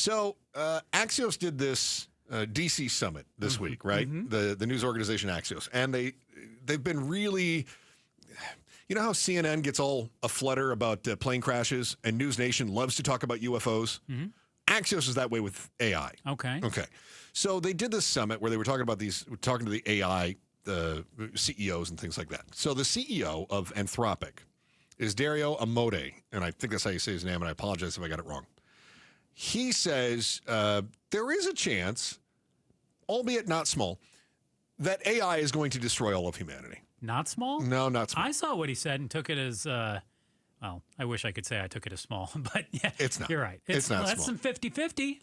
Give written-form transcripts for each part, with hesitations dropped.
So Axios did this DC summit this week, right? The news organization Axios. And they've been really... You know how CNN gets all aflutter about plane crashes and News Nation loves to talk about UFOs? Axios is that way with AI. Okay. So they did this summit where they were talking about talking to the AI CEOs and things like that. So the CEO of Anthropic is Dario Amodei, and I think that's how you say his name, and I apologize if I got it wrong. He says there is a chance, albeit not small, that AI is going to destroy all of humanity. Not small? No, not small. I saw what he said and took it as, well, I wish I could say I took it as small, but yeah, it's not. You're right. It's not that's small. some 50-50.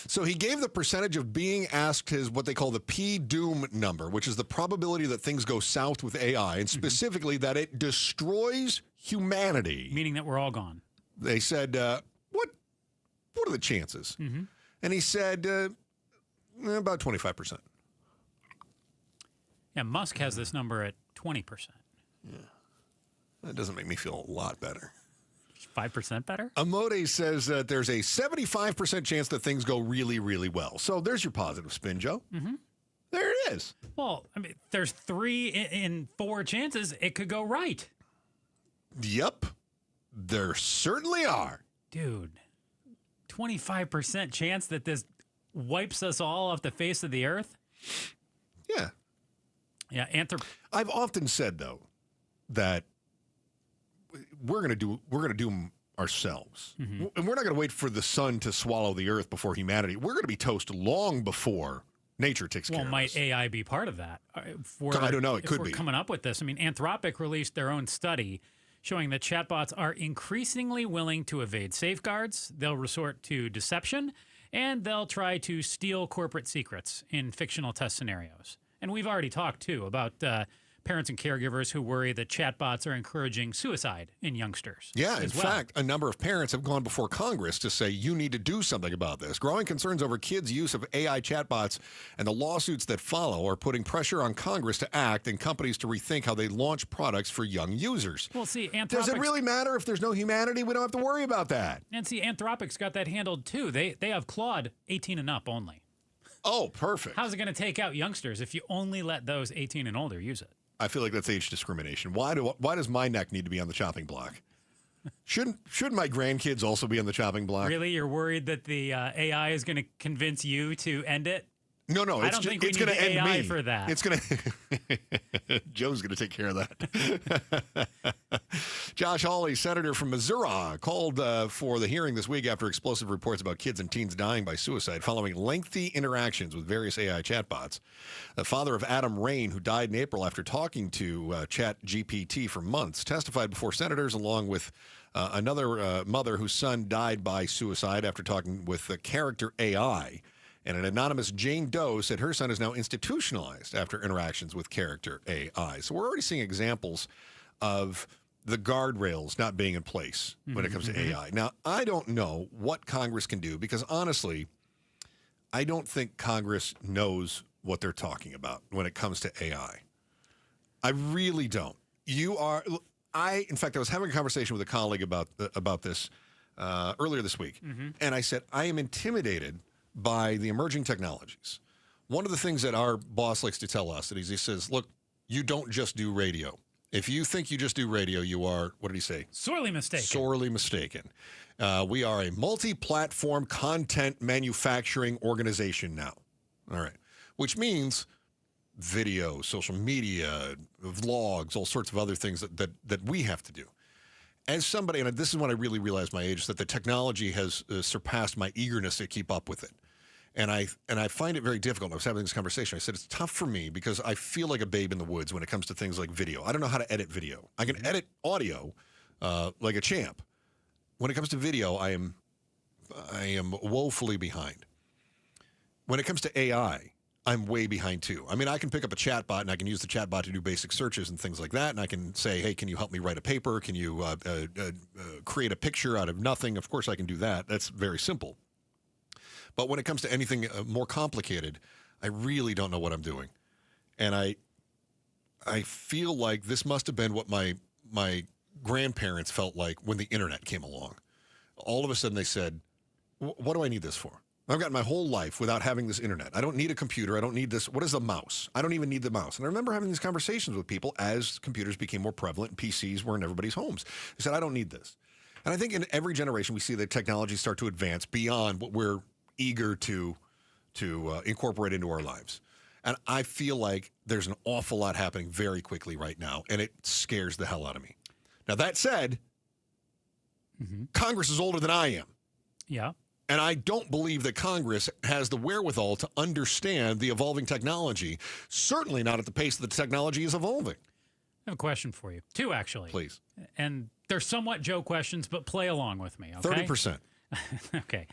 So he gave the percentage of being asked his what they call the P-doom number, which is the probability that things go south with AI, and specifically that it destroys humanity. Meaning that we're all gone. They said, what are the chances? And he said, about 25%. Yeah, Musk has this number at 20%. Yeah. That doesn't make me feel a lot better. 5% better? Amodei says that there's a 75% chance that things go really, really well. So there's your positive spin, Joe. There it is. Well, I mean, there's 3 in 4 chances it could go right. Yep. There certainly are. Dude, 25% chance that this wipes us all off the face of the earth? Yeah. Yeah, I've often said, though, that we're going to do them ourselves. And we're not going to wait for the sun to swallow the earth before humanity. We're going to be toast long before nature takes care of us. Well, might AI be part of that? I don't know. It could be. Coming up with this. I mean, Anthropic released their own study showing that chatbots are increasingly willing to evade safeguards. They'll resort to deception, and they'll try to steal corporate secrets in fictional test scenarios. And we've already talked, too, about parents and caregivers who worry that chatbots are encouraging suicide in youngsters. Yeah, in fact, a number of parents have gone before Congress to say you need to do something about this. Growing concerns over kids' use of AI chatbots and the lawsuits that follow are putting pressure on Congress to act and companies to rethink how they launch products for young users. Well, see, does it really matter if there's no humanity? We don't have to worry about that. And see, Anthropic's got that handled, too. They have Claude 18 and up only. Oh, perfect. How's it going to take out youngsters if you only let those 18 and older use it? I feel like that's age discrimination. Why does my neck need to be on the chopping block? Shouldn't my grandkids also be on the chopping block? Really? You're worried that the AI is going to convince you to end it? No, I don't think we need the AI for that. It's going to Joe's going to take care of that. Josh Hawley, senator from Missouri, called for the hearing this week after explosive reports about kids and teens dying by suicide following lengthy interactions with various AI chatbots. The father of Adam Rain, who died in April after talking to ChatGPT for months, testified before senators along with another mother whose son died by suicide after talking with the character AI. And an anonymous Jane Doe said her son is now institutionalized after interactions with character AI. So we're already seeing examples of the guardrails not being in place when it comes to AI. Now, I don't know what Congress can do because, honestly, I don't think Congress knows what they're talking about when it comes to AI. I really don't. In fact, I was having a conversation with a colleague about this earlier this week, and I said, I am intimidated by the emerging technologies. One of the things that our boss likes to tell us is he says, look, you don't just do radio. If you think you just do radio, you are, what did he say? Sorely mistaken. Sorely mistaken. We are a multi-platform content manufacturing organization now. All right. Which means video, social media, vlogs, all sorts of other things that we have to do. As somebody, and this is when I really realized my age, is that the technology has surpassed my eagerness to keep up with it. And I find it very difficult. I was having this conversation. I said, it's tough for me because I feel like a babe in the woods when it comes to things like video. I don't know how to edit video. I can edit audio like a champ. When it comes to video, I am woefully behind. When it comes to AI, I'm way behind too. I mean, I can pick up a chatbot and I can use the chatbot to do basic searches and things like that. And I can say, hey, can you help me write a paper? Can you create a picture out of nothing? Of course I can do that. That's very simple. But when it comes to anything more complicated, I really don't know what I'm doing. And I feel like this must have been what my grandparents felt like when the internet came along. All of a sudden they said, what do I need this for? I've gotten my whole life without having this internet. I don't need a computer. I don't need this. What is a mouse? I don't even need the mouse. And I remember having these conversations with people as computers became more prevalent and PCs were in everybody's homes. They said, I don't need this. And I think in every generation we see the technology start to advance beyond what we're eager to incorporate into our lives. And I feel like there's an awful lot happening very quickly right now, and it scares the hell out of me. Now, that said, Congress is older than I am. Yeah. And I don't believe that Congress has the wherewithal to understand the evolving technology, certainly not at the pace that the technology is evolving. I have a question for you. Two, actually. Please. And they're somewhat Joe questions, but play along with me, okay? 30%. Okay.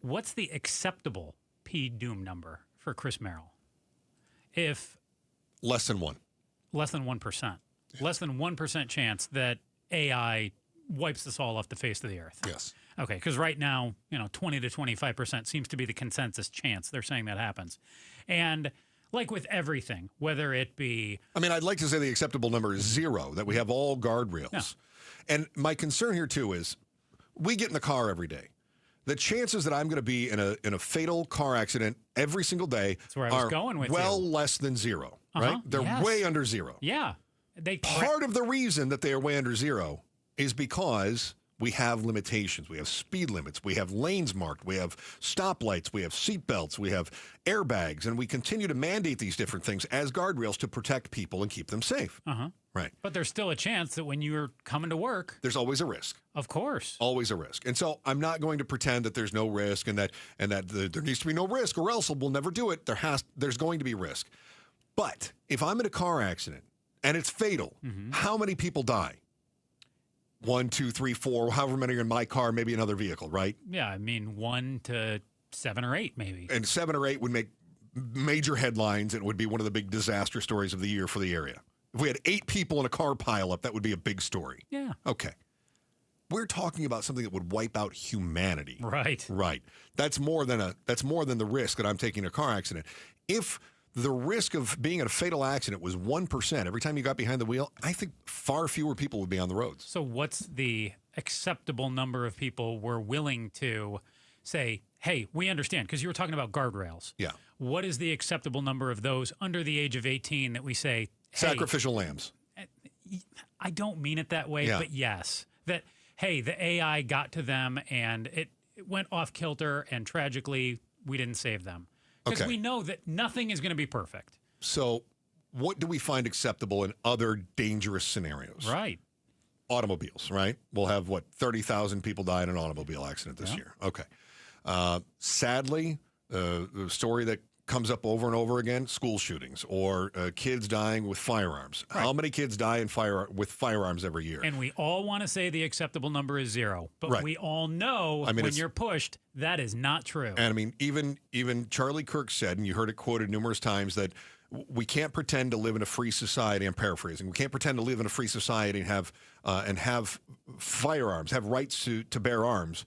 What's the acceptable P-Doom number for Chris Merrill? If Less than 1. less than 1%. Less than 1% chance that AI wipes us all off the face of the earth. Yes. Okay, because right now, 20 to 25% seems to be the consensus chance they're saying that happens. And like with everything, whether it be... I mean, I'd like to say the acceptable number is 0, that we have all guardrails. Yeah. And my concern here, too, is we get in the car every day. The chances that I'm going to be in a fatal car accident every single day That's where I was going with well you. less than 0, right? They're Yes. way under 0. Yeah. Part of the reason that they are way under 0 is because we have limitations. We have speed limits. We have lanes marked. We have stoplights. We have seatbelts. We have airbags. And we continue to mandate these different things as guardrails to protect people and keep them safe. Right. But there's still a chance that when you're coming to work, There's always a risk. of course. Always a risk. And so I'm not going to pretend that there's no risk and that there needs to be no risk or else we'll never do it. There's going to be risk. But if I'm in a car accident and it's fatal, how many people die? 1, 2, 3, 4, however many are in my car, maybe another vehicle, right? Yeah, I mean 1 to 7 or 8 maybe. And 7 or 8 would make major headlines. It would be one of the big disaster stories of the year for the area. If we had 8 people in a car pileup, that would be a big story. Yeah. Okay. We're talking about something that would wipe out humanity. Right. Right. That's more than the risk that I'm taking in a car accident. If the risk of being in a fatal accident was 1% every time you got behind the wheel, I think far fewer people would be on the roads. So what's the acceptable number of people we're willing to say, hey, we understand, because you were talking about guardrails. Yeah. What is the acceptable number of those under the age of 18 that we say, hey, Sacrificial lambs. I don't mean it that way, Yeah. but yes, that, hey, the AI got to them and it went off kilter and tragically we didn't save them. Because Okay. we know that nothing is going to be perfect. So what do we find acceptable in other dangerous scenarios? Right. Automobiles, right? We'll have, 30,000 people die in an automobile accident this year. Okay. Sadly, the story that comes up over and over again, school shootings or kids dying with firearms. Right. How many kids die with firearms every year? And we all want to say the acceptable number is 0, but Right. we all know when you're pushed, that is not true. And I mean, even Charlie Kirk said, and you heard it quoted numerous times, that we can't pretend to live in a free society. I'm paraphrasing. We can't pretend to live in a free society and have firearms, have rights to bear arms,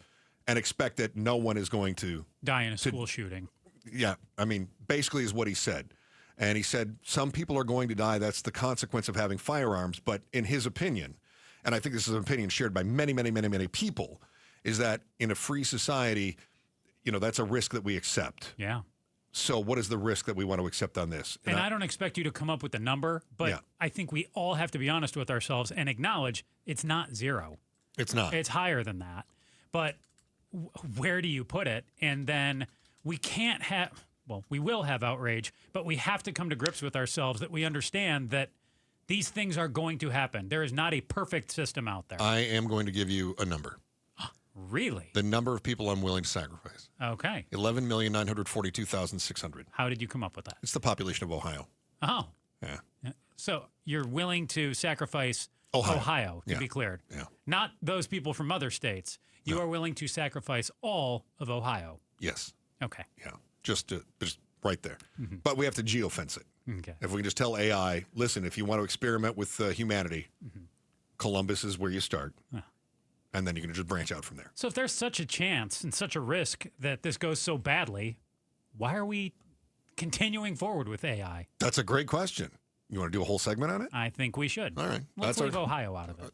and expect that no one is going to die in a school shooting. Yeah, I mean, basically is what he said. And he said some people are going to die. That's the consequence of having firearms. But in his opinion, and I think this is an opinion shared by many, many, many, many people, is that in a free society, that's a risk that we accept. Yeah. So what is the risk that we want to accept on this? And I don't expect you to come up with a number, but Yeah. I think we all have to be honest with ourselves and acknowledge it's not 0. It's not. It's higher than that. But where do you put it? And then we can't have, we will have outrage, but we have to come to grips with ourselves that we understand that these things are going to happen. There is not a perfect system out there. I am going to give you a number. Really? The number of people I'm willing to sacrifice. Okay. 11,942,600. How did you come up with that? It's the population of Ohio. Oh. Yeah. So you're willing to sacrifice Ohio, to be cleared. Yeah. Not those people from other states. You are willing to sacrifice all of Ohio. Yes. Okay. Yeah. Just right there. But we have to geofence it. Okay. If we can just tell AI, listen, if you want to experiment with humanity, Columbus is where you start. And then you can just branch out from there. So if there's such a chance and such a risk that this goes so badly, why are we continuing forward with AI? That's a great question. You want to do a whole segment on it? I think we should. All right. Let's leave Ohio out of it.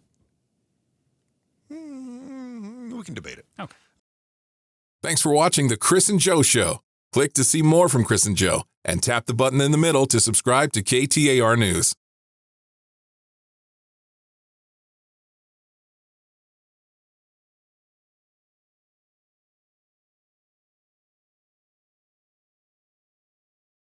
We can debate it. Okay. Thanks for watching The Chris and Joe Show. Click to see more from Chris and Joe and tap the button in the middle to subscribe to KTAR News.